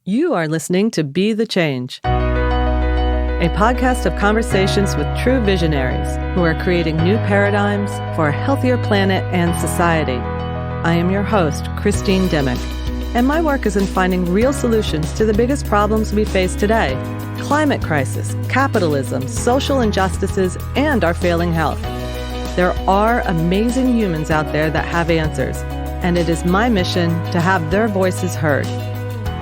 You are listening to Be the Change, a podcast of conversations with true visionaries who are creating new paradigms for a healthier planet and society. I am your host, Christine Dimick, and my work is in finding real solutions to the biggest problems we face today: climate crisis, capitalism, social injustices, and our failing health. There are amazing humans out there that have answers, and it is my mission to have their voices heard.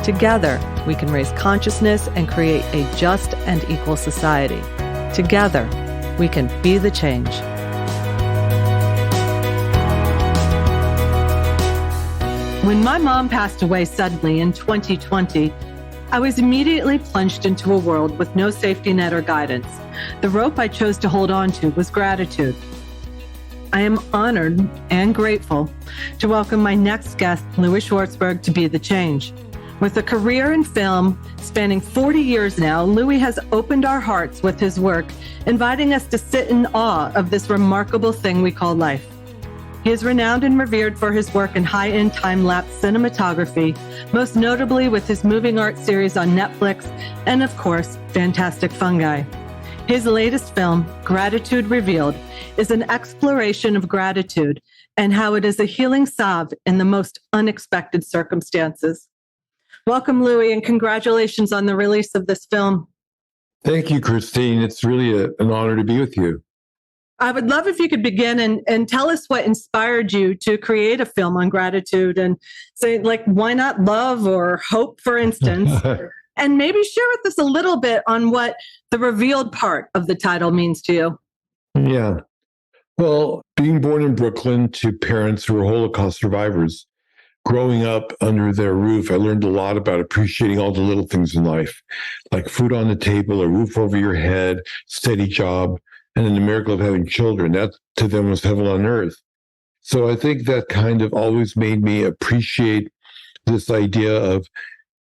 Together, we can raise consciousness and create a just and equal society. Together, we can be the change. When my mom passed away suddenly in 2020, I was immediately plunged into a world with no safety net or guidance. The rope I chose to hold on to was gratitude. I am honored and grateful to welcome my next guest, Louie Schwartzberg, to Be the Change. With a career in film spanning 40 years now, Louie has opened our hearts with his work, inviting us to sit in awe of this remarkable thing we call life. He is renowned and revered for his work in high-end time-lapse cinematography, most notably with his moving art series on Netflix, and of course, Fantastic Funghi. His latest film, Gratitude Revealed, is an exploration of gratitude and how it is a healing salve in the most unexpected circumstances. Welcome, Louie, and congratulations on the release of this film. Thank you, Christine. It's really an honor to be with you. I would love if you could begin and tell us what inspired you to create a film on gratitude, and say, like, why not love or hope, for instance? And maybe share with us a little bit on what the revealed part of the title means to you. Yeah. Well, being born in Brooklyn to parents who were Holocaust survivors, growing up under their roof, I learned a lot about appreciating all the little things in life, like food on the table, a roof over your head, steady job, and then the miracle of having children. That to them was heaven on earth. So I think that kind of always made me appreciate this idea of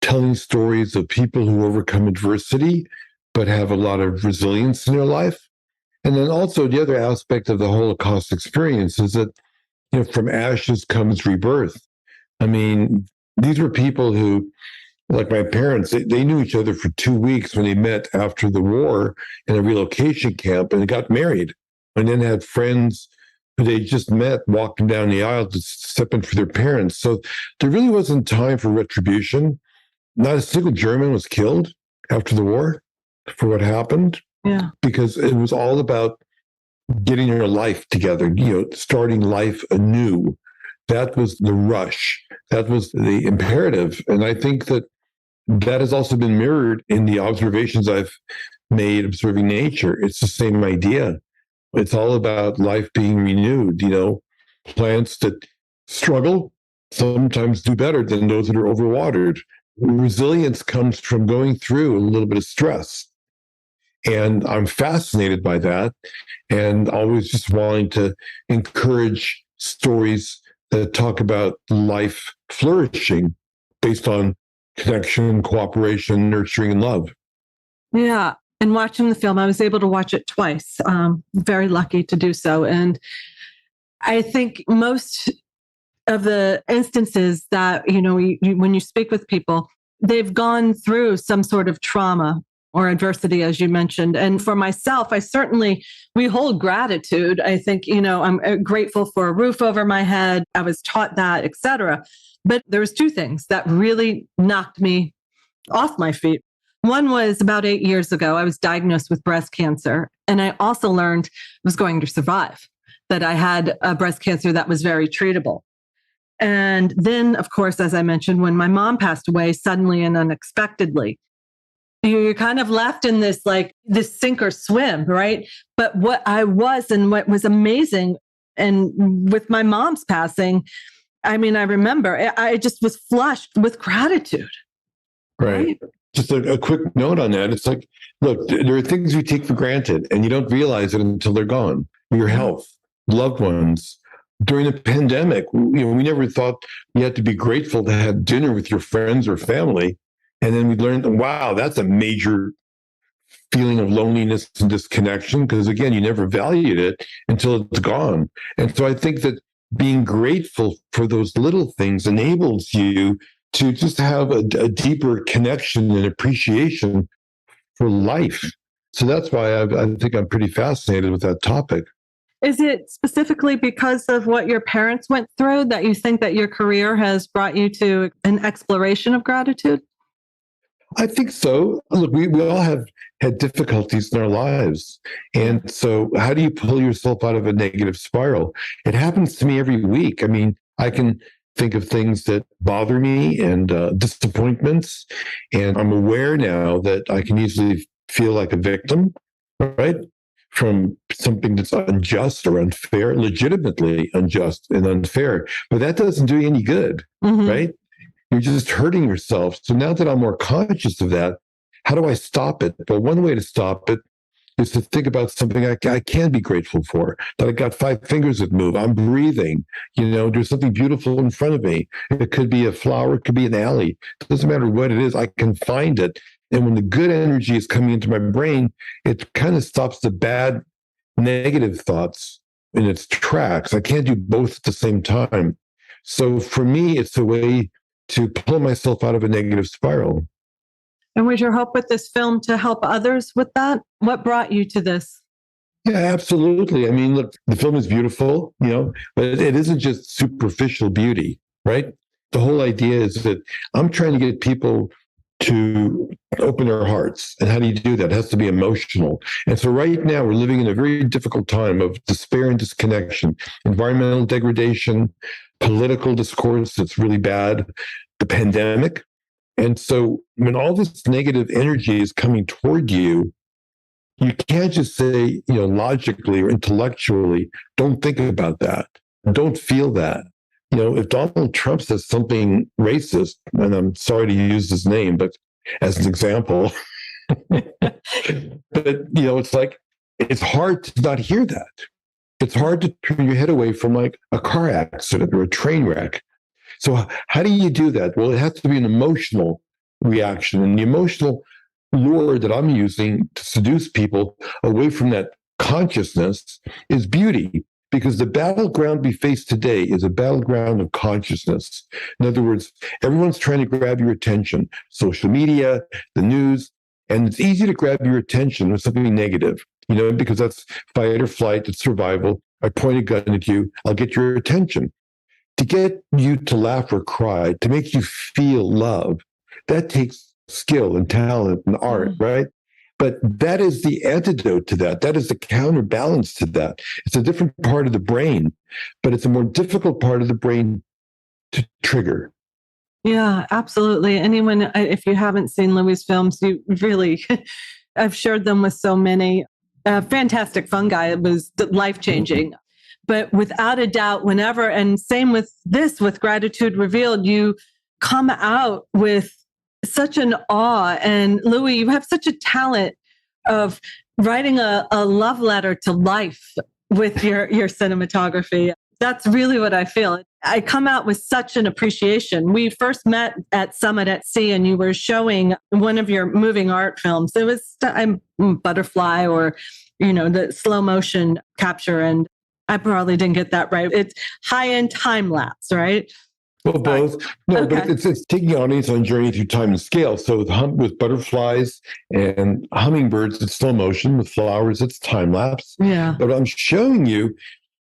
telling stories of people who overcome adversity, but have a lot of resilience in their life. And then also the other aspect of the Holocaust experience is that, from ashes comes rebirth. I mean, these were people who, like my parents, they knew each other for 2 weeks when they met after the war in a relocation camp, and they got married, and then had friends who they just met walking down the aisle to step in for their parents. So there really wasn't time for retribution. Not a single German was killed after the war for what happened. Yeah. Because it was all about getting your life together, starting life anew. That was the rush. That was the imperative. And I think that has also been mirrored in the observations I've made observing nature. It's the same idea. It's all about life being renewed. Plants that struggle sometimes do better than those that are overwatered. Resilience comes from going through a little bit of stress. And I'm fascinated by that, and always just wanting to encourage stories that talk about life flourishing based on connection, cooperation, nurturing, and love. Yeah. And watching the film, I was able to watch it twice. Very lucky to do so. And I think most of the instances that, when you speak with people, they've gone through some sort of trauma or adversity, as you mentioned. And for myself, we hold gratitude. I think, I'm grateful for a roof over my head. I was taught that, etc. But there was two things that really knocked me off my feet. One was about 8 years ago, I was diagnosed with breast cancer. And I also learned I was going to survive, that I had a breast cancer that was very treatable. And then, of course, as I mentioned, when my mom passed away suddenly and unexpectedly, you're kind of left in this sink or swim, right? But what I was, and what was amazing, and with my mom's passing, I remember I just was flushed with gratitude. Right. Just a quick note on that. It's like, look, there are things we take for granted, and you don't realize it until they're gone. Your health, loved ones. During the pandemic, we never thought you had to be grateful to have dinner with your friends or family. And then we learned, wow, that's a major feeling of loneliness and disconnection, because again, you never valued it until it's gone. And so I think that being grateful for those little things enables you to just have a deeper connection and appreciation for life. So that's why I think I'm pretty fascinated with that topic. Is it specifically because of what your parents went through that you think that your career has brought you to an exploration of gratitude? I think so. Look, we all have had difficulties in our lives. And so, how do you pull yourself out of a negative spiral? It happens to me every week. I mean, I can think of things that bother me and disappointments. And I'm aware now that I can easily feel like a victim, right? From something that's unjust or unfair, legitimately unjust and unfair. But that doesn't do you any good, right? You're just hurting yourself. So now that I'm more conscious of that, how do I stop it? Well, one way to stop it is to think about something I can be grateful for, that I got 5 fingers that move. I'm breathing. There's something beautiful in front of me. It could be a flower. It could be an alley. It doesn't matter what it is. I can find it. And when the good energy is coming into my brain, it kind of stops the bad, negative thoughts in its tracks. I can't do both at the same time. So for me, it's a way to pull myself out of a negative spiral. And was your hope with this film to help others with that? What brought you to this? Yeah, absolutely. I mean, look, the film is beautiful, but it isn't just superficial beauty, right? The whole idea is that I'm trying to get people to open their hearts. And how do you do that? It has to be emotional. And so right now we're living in a very difficult time of despair and disconnection, environmental degradation, political discourse that's really bad, the pandemic. And so when all this negative energy is coming toward you, you can't just say, logically or intellectually, don't think about that. Don't feel that. If Donald Trump says something racist, and I'm sorry to use his name, but as an example, but, it's like, it's hard to not hear that. It's hard to turn your head away from like a car accident or a train wreck. So how do you do that? Well, it has to be an emotional reaction. And the emotional lure that I'm using to seduce people away from that consciousness is beauty, because the battleground we face today is a battleground of consciousness. In other words, everyone's trying to grab your attention, social media, the news, and it's easy to grab your attention with something negative, because that's fight or flight, it's survival. I point a gun at you, I'll get your attention. To get you to laugh or cry, to make you feel love, that takes skill and talent and art, right? But that is the antidote to that. That is the counterbalance to that. It's a different part of the brain, but it's a more difficult part of the brain to trigger. Yeah, absolutely. Anyone, if you haven't seen Louie's films, you really, I've shared them with so many. Fantastic Fungi, it was life-changing. But without a doubt, whenever, and same with this, with Gratitude Revealed, you come out with such an awe. And Louie, you have such a talent of writing a love letter to life with your cinematography. That's really what I feel. I come out with such an appreciation. We first met at Summit at Sea, and you were showing one of your moving art films. It was Butterfly, or, the slow motion capture. And I probably didn't get that right. It's high-end time lapse, right? Well, both. No, okay. But it's taking the audience on a journey through time and scale. So with butterflies and hummingbirds, it's slow motion. With flowers, it's time lapse. Yeah. But I'm showing you,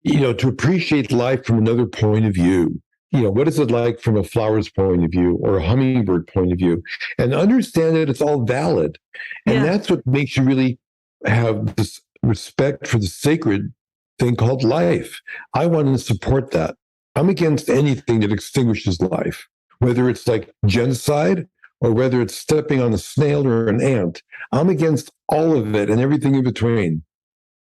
to appreciate life from another point of view. What is it like from a flower's point of view or a hummingbird point of view? And understand that it's all valid. And that's what makes you really have this respect for the sacred thing called life. I want to support that. I'm against anything that extinguishes life, whether it's like genocide or whether it's stepping on a snail or an ant. I'm against all of it and everything in between.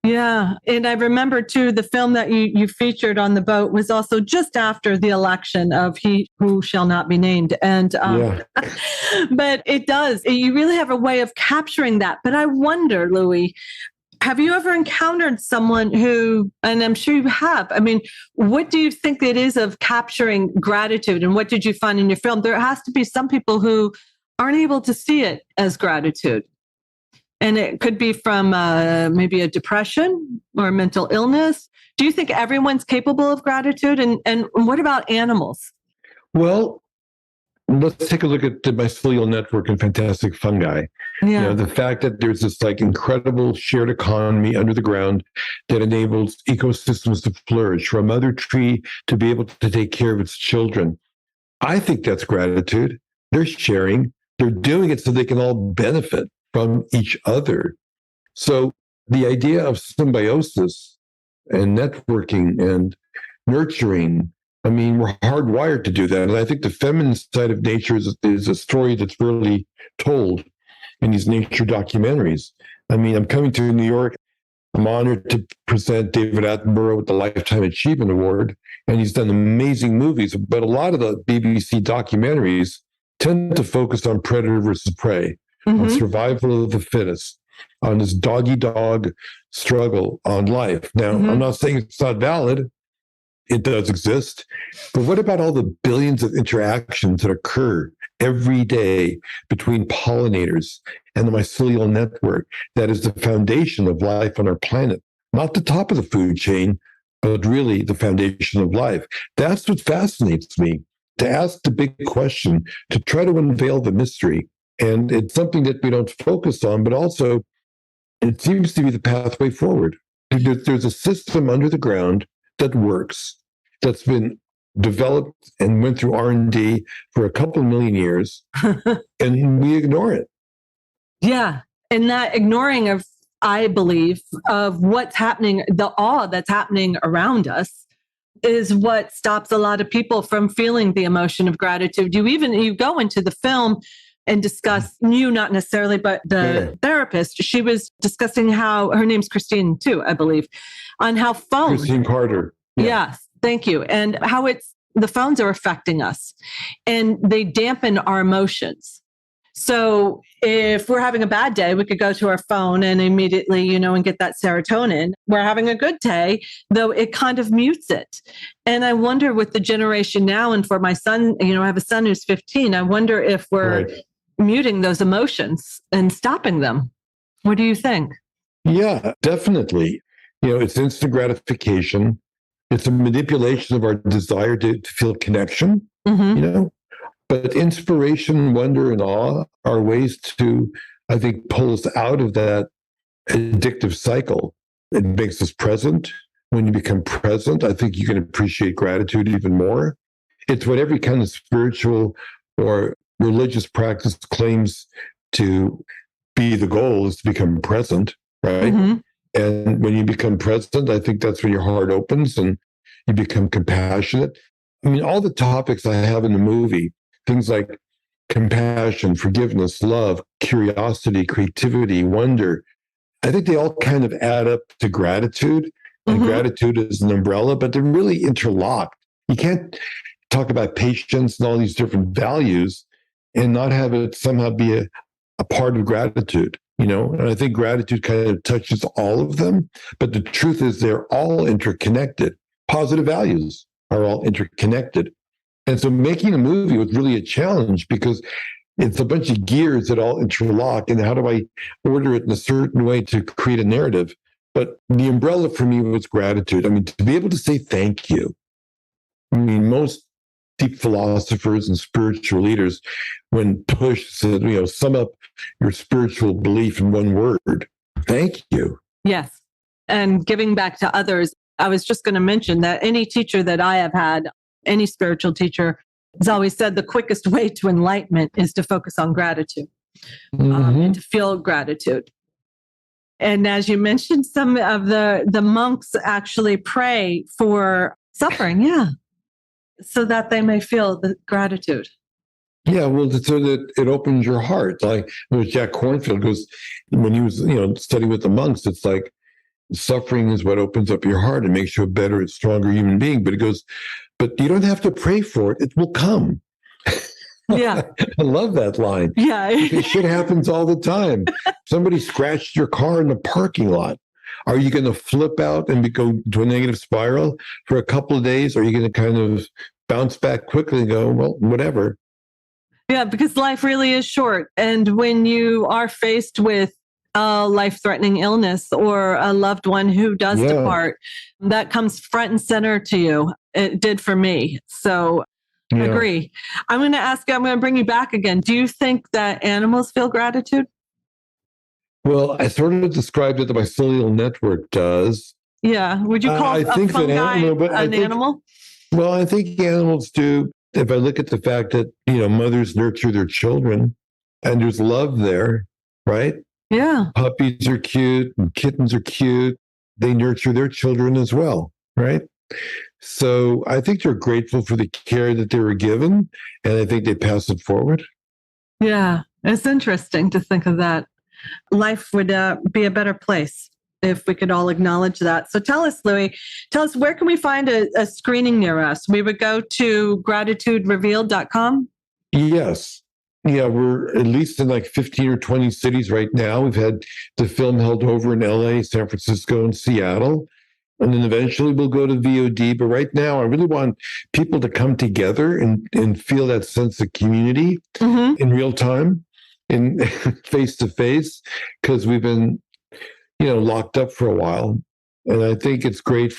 Yeah. And I remember too, the film that you featured on the boat was also just after the election of He Who Shall Not Be Named. And, but you really have a way of capturing that. But I wonder, Louie, have you ever encountered someone who, and I'm sure you have, I mean, what do you think it is of capturing gratitude, and what did you find in your film? There has to be some people who aren't able to see it as gratitude. And it could be from maybe a depression or a mental illness. Do you think everyone's capable of gratitude? And what about animals? Well, let's take a look at the mycelial network and Fantastic Fungi. Yeah. The fact that there's this like incredible shared economy under the ground that enables ecosystems to flourish, for a mother tree to be able to take care of its children. I think that's gratitude. They're sharing, they're doing it so they can all benefit from each other. So the idea of symbiosis and networking and nurturing, I mean, we're hardwired to do that. And I think the feminine side of nature is a story that's rarely told in these nature documentaries. I mean, I'm coming to New York. I'm honored to present David Attenborough with the Lifetime Achievement Award, and he's done amazing movies. But a lot of the BBC documentaries tend to focus on predator versus prey, on survival of the fittest, on this dog-eat-dog struggle on life. Now, I'm not saying it's not valid. It does exist. But what about all the billions of interactions that occur every day between pollinators and the mycelial network that is the foundation of life on our planet? Not the top of the food chain, but really the foundation of life. That's what fascinates me, to ask the big question, to try to unveil the mystery. And it's something that we don't focus on, but also it seems to be the pathway forward. There's a system under the ground that works, that's been developed and went through R&D for a couple million years, and we ignore it. Yeah. And that ignoring of, I believe, of what's happening, the awe that's happening around us, is what stops a lot of people from feeling the emotion of gratitude. You go into the film and discuss, you not necessarily, but the therapist, she was discussing how, her name's Christine too, I believe, on how phones. Christine Carter. Yeah. Yes, thank you. And how the phones are affecting us and they dampen our emotions. So if we're having a bad day, we could go to our phone and immediately, and get that serotonin. We're having a good day, though it kind of mutes it. And I wonder with the generation now, and for my son, I have a son who's 15, I wonder if we're muting those emotions and stopping them. What do you think? Yeah, definitely. It's instant gratification. It's a manipulation of our desire to feel connection, But inspiration, wonder, and awe are ways to, I think, pull us out of that addictive cycle. It makes us present. When you become present, I think you can appreciate gratitude even more. It's what every kind of spiritual or religious practice claims to be the goal, is to become present, right? And when you become present, I think that's when your heart opens and you become compassionate. I mean, all the topics I have in the movie, things like compassion, forgiveness, love, curiosity, creativity, wonder, I think they all kind of add up to gratitude. And gratitude is an umbrella, but they're really interlocked. You can't talk about patience and all these different values and not have it somehow be a part of gratitude. And I think gratitude kind of touches all of them. But the truth is they're all interconnected. Positive values are all interconnected. And so making a movie was really a challenge because it's a bunch of gears that all interlock. And how do I order it in a certain way to create a narrative? But the umbrella for me was gratitude. I mean, to be able to say thank you. I mean, most deep philosophers and spiritual leaders, when pushed, said, sum up your spiritual belief in one word: thank you. Yes. And giving back to others. I was just going to mention that any teacher that I have had, any spiritual teacher, has always said the quickest way to enlightenment is to focus on gratitude, and to feel gratitude. And as you mentioned, some of the monks actually pray for suffering, so that they may feel the gratitude. Yeah, well, so that it opens your heart. Like it was Jack Kornfield goes, when he was, studying with the monks, it's like suffering is what opens up your heart and makes you a better, stronger human being. But it goes, but you don't have to pray for it. It will come. Yeah. I love that line. Yeah. Because shit happens all the time. Somebody scratched your car in the parking lot. Are you going to flip out and go to a negative spiral for a couple of days? Or are you going to kind of bounce back quickly and go, well, whatever? Yeah, because life really is short. And when you are faced with a life-threatening illness or a loved one who does depart, that comes front and center to you. It did for me. So Yeah. Agree. I'm going to bring you back again. Do you think that animals feel gratitude? Well, I sort of described it that my cellular network does. Yeah. Would you call I a think that fungi an think, animal? well, I think animals do. If I look at the fact that, mothers nurture their children and there's love there, right? Yeah. Puppies are cute and kittens are cute. They nurture their children as well, right? So I think they're grateful for the care that they were given, and I think they pass it forward. Yeah. It's interesting to think of that. Life would be a better place if we could all acknowledge that. So tell us, Louie, where can we find a screening near us? We would go to gratituderevealed.com. Yes. Yeah, we're at least in like 15 or 20 cities right now. We've had the film held over in LA, San Francisco, and Seattle. And then eventually we'll go to VOD. But right now, I really want people to come together and feel that sense of community in real time, in face to face, because we've been, locked up for a while. And I think it's great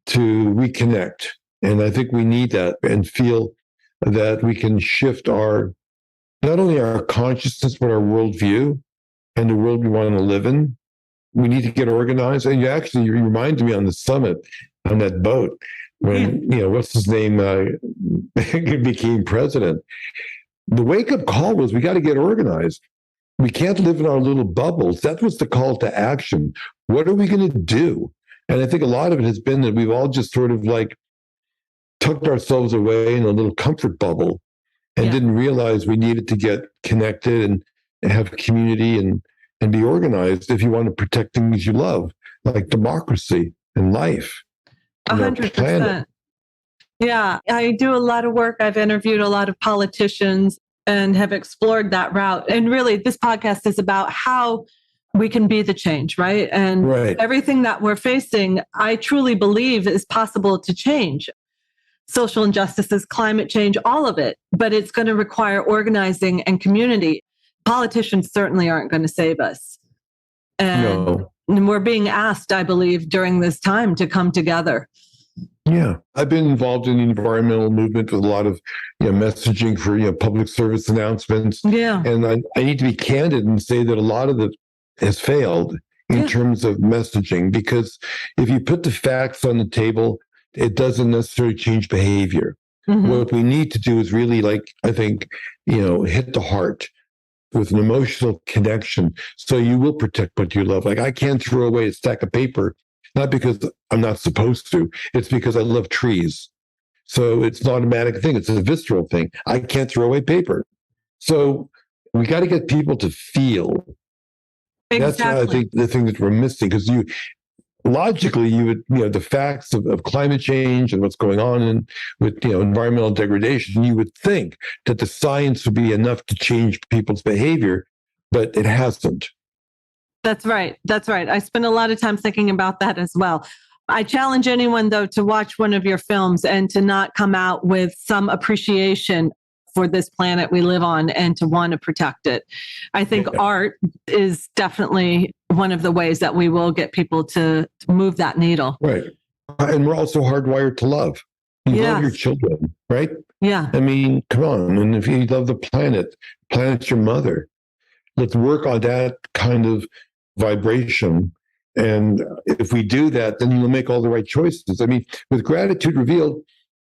to reconnect. And I think we need that and feel that we can shift not only our consciousness, but our worldview and the world we want to live in. We need to get organized. And you reminded me on the summit, on that boat, when, what's his name, became president. The wake-up call was we got to get organized. We can't live in our little bubbles. That was the call to action. What are we going to do? And I think a lot of it has been that we've all just sort of like tucked ourselves away in a little comfort bubble and didn't realize we needed to get connected and have community and be organized if you want to protect things you love, like democracy and life. 100%. Yeah, I do a lot of work. I've interviewed a lot of politicians and have explored that route. And really, this podcast is about how we can be the change, right? And everything that we're facing, I truly believe is possible to change. Social injustices, climate change, all of it. But it's going to require organizing and community. Politicians certainly aren't going to save us. And we're being asked, I believe, during this time to come together. Yeah, I've been involved in the environmental movement with a lot of messaging for public service announcements. Yeah, and I need to be candid and say that a lot of it has failed in terms of messaging, because if you put the facts on the table, it doesn't necessarily change behavior. What we need to do is really, I think, hit the heart with an emotional connection, so you will protect what you love. Like, I can't throw away a stack of paper. Not because I'm not supposed to. It's because I love trees. So it's an automatic thing. It's a visceral thing. I can't throw away paper. So we got to get people to feel. Exactly. That's I think the thing that we're missing, because logically you would, the facts of climate change and what's going on with environmental degradation, you would think that the science would be enough to change people's behavior, but it hasn't. That's right. I spend a lot of time thinking about that as well. I challenge anyone, though, to watch one of your films and to not come out with some appreciation for this planet we live on and to want to protect it. I think art is definitely one of the ways that we will get people to move that needle. Right. And we're also hardwired to love. You love your children, right? Yeah. I mean, come on. And if you love the planet's your mother. Let's work on that kind of vibration. And if we do that, then you'll make all the right choices. I mean, with Gratitude Revealed,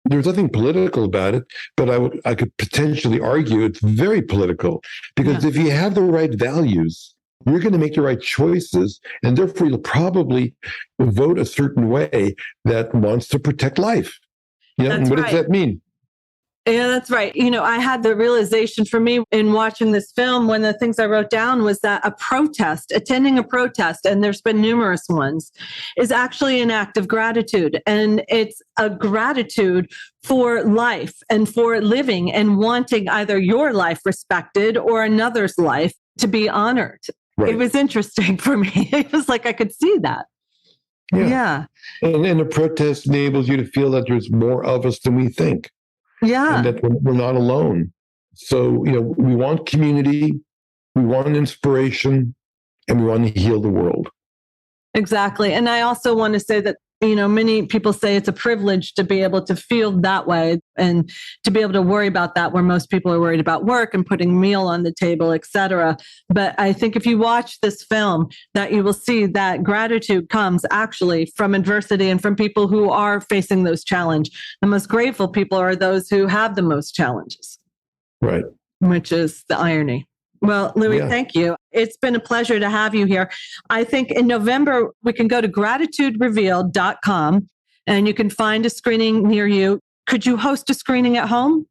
there's nothing political about it, but I could potentially argue it's very political, because if you have the right values, you're going to make the right choices, and therefore you'll probably vote a certain way that wants to protect life. And what does that mean? Yeah, that's right. I had the realization for me in watching this film, one of the things I wrote down was that attending a protest, and there's been numerous ones, is actually an act of gratitude. And it's a gratitude for life and for living and wanting either your life respected or another's life to be honored. Right. It was interesting for me. It was like I could see that. Yeah. And a protest enables you to feel that there's more of us than we think. Yeah. And that we're not alone. So, we want community, we want inspiration, and we want to heal the world. Exactly. And I also want to say that Many people say it's a privilege to be able to feel that way and to be able to worry about that, where most people are worried about work and putting meal on the table, etc. But I think if you watch this film, that you will see that gratitude comes actually from adversity and from people who are facing those challenges. The most grateful people are those who have the most challenges. Right. Which is the irony. Well, Louie, thank you. It's been a pleasure to have you here. I think in November, we can go to gratituderevealed.com and you can find a screening near you. Could you host a screening at home?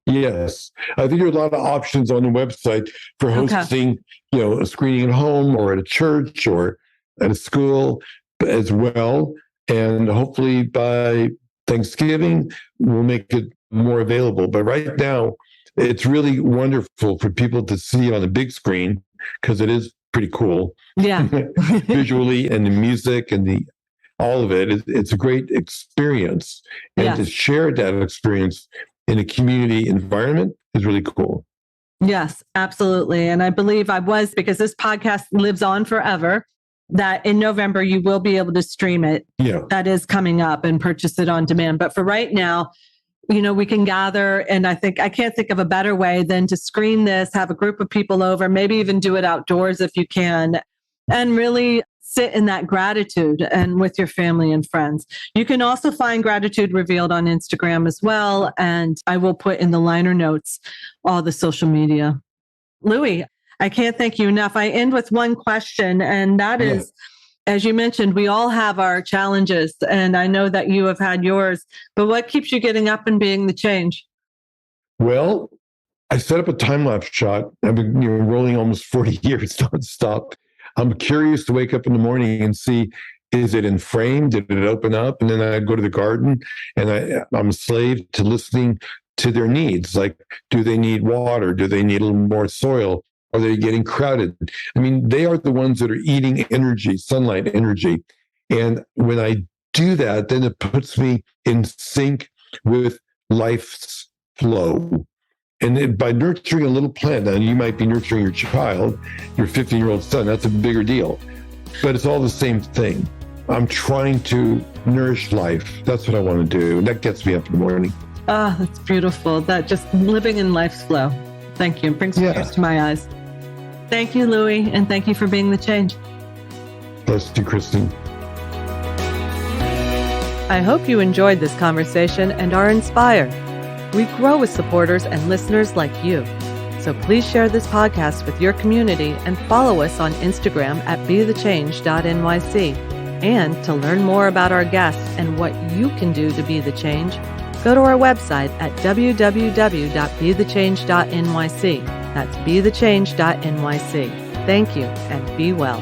Yes. I think there are a lot of options on the website for hosting, a screening at home or at a church or at a school as well. And hopefully by Thanksgiving, we'll make it more available. But right now, it's really wonderful for people to see on the big screen because it is pretty cool. Yeah. Visually and the music and all of it. It's a great experience. And to share that experience in a community environment is really cool. Yes, absolutely. And I believe because this podcast lives on forever, that in November you will be able to stream it. Yeah. That is coming up and purchase it on demand. But for right now, we can gather, and I can't think of a better way than to screen this, have a group of people over, maybe even do it outdoors if you can, and really sit in that gratitude and with your family and friends. You can also find Gratitude Revealed on Instagram as well, and I will put in the liner notes all the social media. Louie, I can't thank you enough. I end with one question, and that is, as you mentioned, we all have our challenges, and I know that you have had yours, but what keeps you getting up and being the change? Well, I set up a time-lapse shot. I've been rolling almost 40 years nonstop. I'm curious to wake up in the morning and see, is it in frame? Did it open up? And then I'd go to the garden, and I'm a slave to listening to their needs. Like, do they need water? Do they need a little more soil? Are they getting crowded? I mean, they are the ones that are eating energy, sunlight energy. And when I do that, then it puts me in sync with life's flow. And by nurturing a little plant, now you might be nurturing your child, your 15-year-old son, that's a bigger deal. But it's all the same thing. I'm trying to nourish life. That's what I want to do. And that gets me up in the morning. Oh, that's beautiful. That just living in life's flow. Thank you. It brings tears to my eyes. Thank you, Louie, and thank you for being the change. Bless you, Kristen. I hope you enjoyed this conversation and are inspired. We grow with supporters and listeners like you. So please share this podcast with your community and follow us on Instagram at bethechange.nyc. And to learn more about our guests and what you can do to be the change, go to our website at www.bethechange.nyc. That's bethechange.nyc. Thank you and be well.